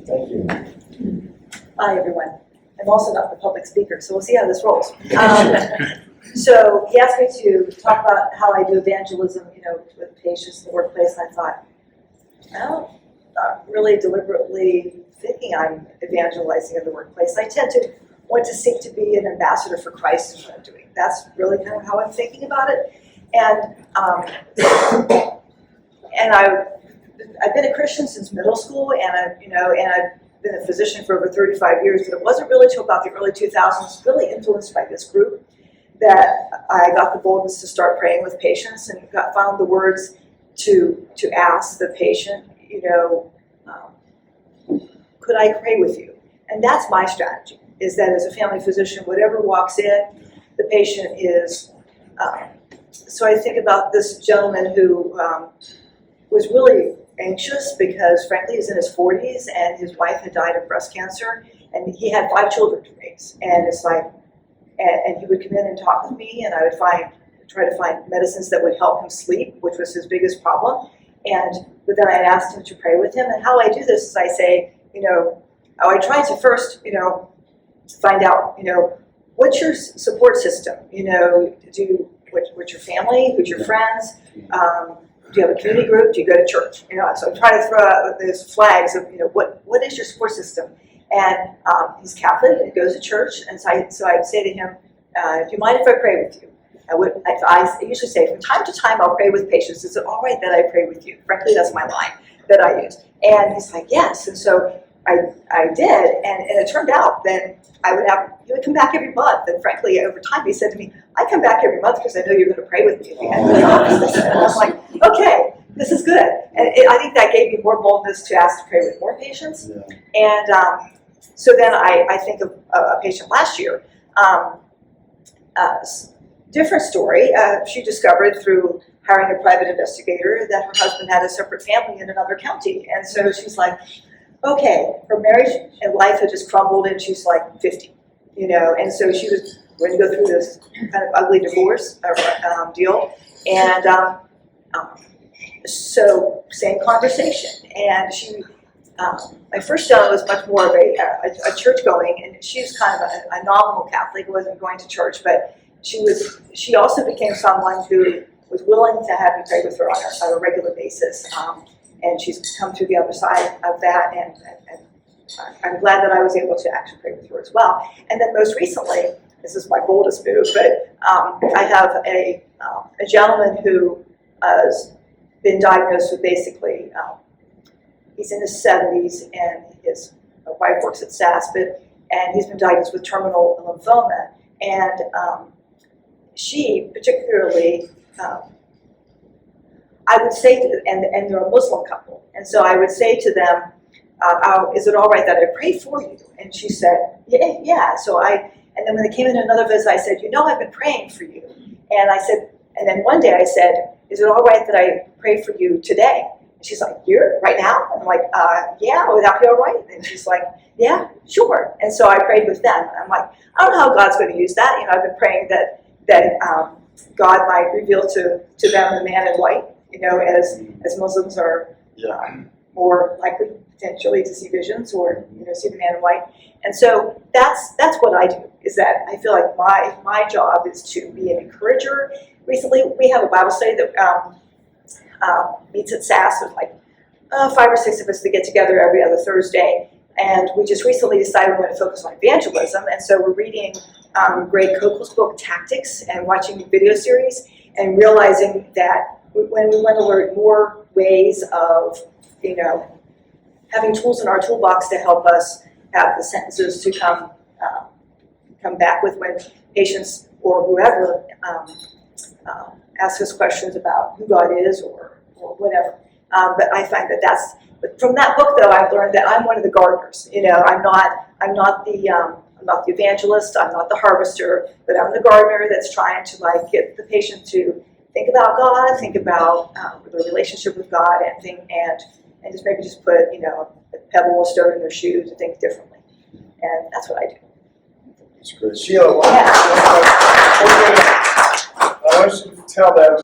Thank you. Hi, everyone. I'm also not the public speaker, so we'll see how this rolls. So he asked me to talk about how I do evangelism, with patients in the workplace, and I thought, well, not really deliberately thinking I'm evangelizing in the workplace. I tend to want to seek to be an ambassador for Christ in what I'm doing. That's really kind of how I'm thinking about it. And I've been a Christian since middle school, and I've been a physician for over 35 years, but it wasn't really until about the early 2000s, really influenced by this group, that I got the boldness to start praying with patients and found the words to ask the patient, could I pray with you? And that's my strategy, is that as a family physician, whatever walks in, the patient is, so I think about this gentleman who was really anxious because, frankly, he was in his 40s and his wife had died of breast cancer, and he had 5 children to raise. And it's like, and he would come in and talk with me, and I would try to find medicines that would help him sleep, which was his biggest problem. But then I asked him to pray with him. And how I do this is I say, I try to first, find out, what's your support system? What's your family? Who's your friends? Do you have a community group? Do you go to church? So I try to throw out those flags of, what is your support system? And he's Catholic and goes to church, and so I'd say to him, do you mind if I pray with you? I usually say, from time to time I'll pray with patients. Is it all right that I pray with you? Frankly, that's my line that I use. And he's like, yes. And so I did, and it turned out that he would come back every month. And frankly, over time, he said to me, I come back every month because I know you're going to pray with me at the end of the office. And I was like, okay, this is good. And I think that gave me more boldness to ask to pray with more patients. Yeah. And so then I think of a patient last year. Different story. She discovered through hiring a private investigator that her husband had a separate family in another county. And so she's like, okay, her marriage and life had just crumbled, and she's like 50, and so she was going to go through this kind of ugly divorce deal. And so same conversation. And she, my first gentleman was much more of a church going, and she was kind of a nominal Catholic, wasn't going to church, but she also became someone who was willing to have me pray with her on a regular basis. And she's come through the other side of that, and I'm glad that I was able to actually pray with her as well. And then most recently, this is my boldest move, but I have a gentleman who has been diagnosed with basically, he's in his 70s, and his wife works at SAS, and he's been diagnosed with terminal lymphoma. And she particularly, I would say, and they're a Muslim couple, and so I would say to them, is it all right that I pray for you? And she said, yeah. And then when they came in another visit, I said, I've been praying for you. And I said, and then one day I said, is it all right that I pray for you today? And she's like, here, right now? And I'm like, yeah, would that be all right? And she's like, yeah, sure. And so I prayed with them. And I'm like, I don't know how God's going to use that. I've been praying that God might reveal to them the man in white. As Muslims are more likely potentially to see visions or see the man in white, and so that's what I do. Is that I feel like my job is to be an encourager. Recently, we have a Bible study that meets at SAS with like 5 or 6 of us that get together every other Thursday, and we just recently decided we're going to focus on evangelism, and so we're reading Greg Koukle's book Tactics and watching the video series and realizing that when we want to learn more ways of, having tools in our toolbox to help us have the sentences to come back with when patients or whoever ask us questions about who God is or whatever. But I find but from that book, though, I've learned that I'm one of the gardeners. I'm not the evangelist, I'm not the harvester, but I'm the gardener that's trying to get the patient to think about God, think about the relationship with God, and just maybe just put a pebble or stone in their shoe to think differently, and that's what I do. That's great, Sheila. I want you to tell them.